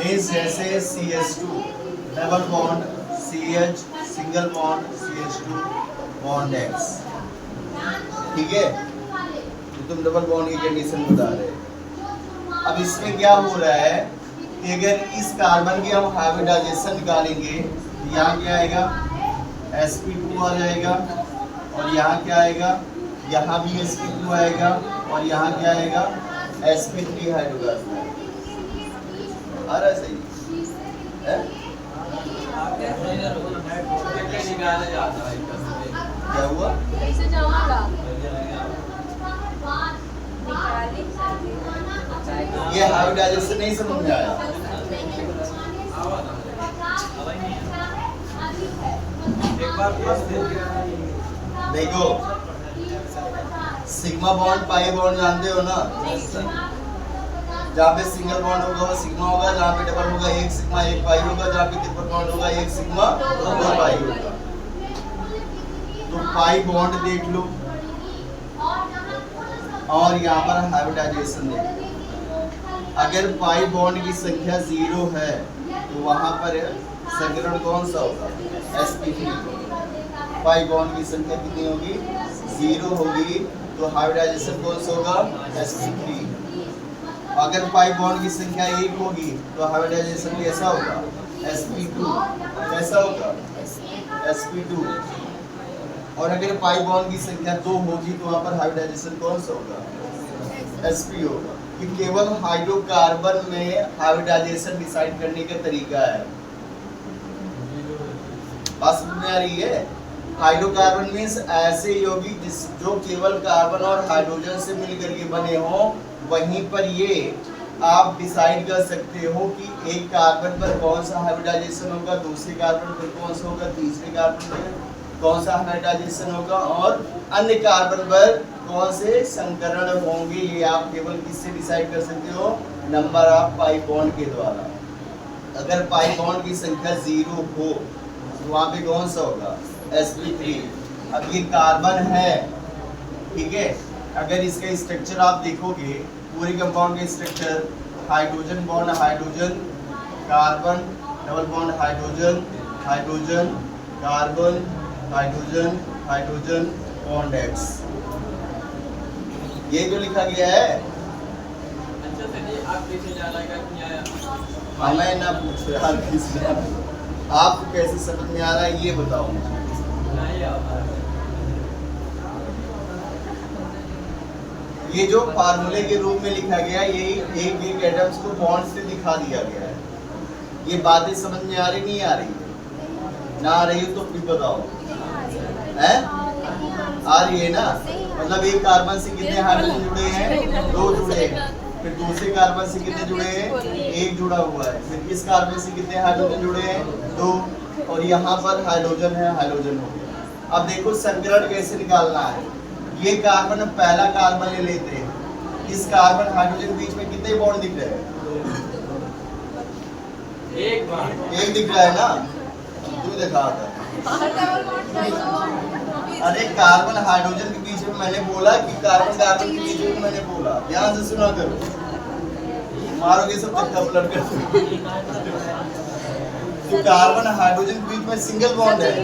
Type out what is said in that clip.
Means जैसे CH2 double bond CH single bond CH2 bond X, ठीक है, तो तुम डबल बॉन्ड की कंडीशन बता रहे हो। अब इसमें क्या हो रहा है कि अगर इस कार्बन की हम हाइब्रिडाइजेशन निकालेंगे तो यहाँ क्या आएगा sp2 आ जाएगा, और यहाँ क्या आएगा, यहाँ भी sp2 आएगा, और यहाँ क्या आएगा sp3 हाइड्रोजन आ रहा है, सही है? क्या हुआ? ये हाइब्रिडाइजेशन नहीं समझ में आया? देखो सिग्मा बॉन्ड पाई बॉन्ड जानते हो ना, जहाँ पे सिंगल बॉन्ड होगा वो सिग्मा होगा, जहाँ पे डबल होगा एक सिग्मा एक पाई होगा, जहाँ पे ट्रिपल बॉन्ड होगा एक सिग्मा दो पाई होगा। तो पाई बॉन्ड देख लो और यहाँ पर हाइब्रिडाइजेशन देख लो। अगर पाई बॉन्ड की संख्या 0 है तो वहाँ पर संकरण कौन सा होगा, sp3। पाई बॉन्ड की संख्या कितनी होगी, 0 होगी, तो हाइब्रिडाइजेशन कौन सा होगा, sp3। अगर पाई बॉन्ड की संख्या 1 होगी तो हाइब्रिडाइजेशन कैसा होगा, sp2। कैसा होगा, sp2। और अगर पाई बॉन्ड की संख्या 2 होगी तो वहाँ पर हाइब्रिडाइजेशन कौन सा होगा, sp होगा। कि केवल हाइड्रोकार्बन में हाइब्रिडाइजेशन डिसाइड करने का तरीका है। बात समझ में आ रही है? हाइड्रोकार्बन मीन्स ऐसे यौगिक जो केवल कार्बन और हाइड्रोजन से मिलकर के बने हों, वहीं पर ये आप डिसाइड कर सकते हो कि एक कार्बन पर कौन सा हाइब्रिडाइजेशन होगा, दूसरे कार्बन पर कौन सा होगा, तीसरे कार्बन पर कौन सा हाइब्रिडाइजेशन होगा, और अन्य कार्बन पर कौन से संकरण होंगे। ये आप केवल किससे डिसाइड कर सकते हो, नंबर ऑफ पाई बॉन्ड के द्वारा। अगर पाई बॉन्ड की संख्या 0 हो तो वहाँ पे कौन सा होगा, sp3। अब ये कार्बन है, ठीक है, अगर इसका स्ट्रक्चर आप देखोगे, पूरे कंपाउंड का structure hydrogen bond hydrogen carbon double bond hydrogen hydrogen carbon hydrogen hydrogen bond X, ये जो लिखा गया है। अच्छा सर आप कैसे जाना, हमें ना पूछो यार, किसने आपको कैसे समझ में आ रहा है ये बताओ मुझे। ये जो फार्मूले के रूप में लिखा गया, यही एक एक एटम्स को बॉन्ड से दिखा दिया गया है। ये बातें समझ में आ रही नहीं आ रही है? ना आ रही हो तो फिर बताओ, है आ रही है ना? मतलब एक कार्बन से कितने हाइड्रोजन जुड़े हैं, 2 जुड़े हैं। फिर दूसरे कार्बन से कितने जुड़े हैं, 1 जुड़ा हुआ है। फिर इस कार्बन से कितने हाइड्रोजन जुड़े हैं, 2, और यहाँ पर हाइड्रोजन है, हाइड्रोजन हो गया। अब देखो संकरण कैसे निकालना है। ये कार्बन, पहला कार्बन ले लेते हैं, इस कार्बन हाइड्रोजन बीच में कितने बॉन्ड दिख रहे हैं, एक दिख रहा है ना, तू दिखा था। अरे कार्बन हाइड्रोजन के बीच में मैंने बोला कि कार्बन कार्बन के बीच में मैंने बोला, ध्यान से सुना करो, मारोगे सब धक्का पलट कर। तो कार्बन हाइड्रोजन के बीच में सिंगल बॉन्ड है,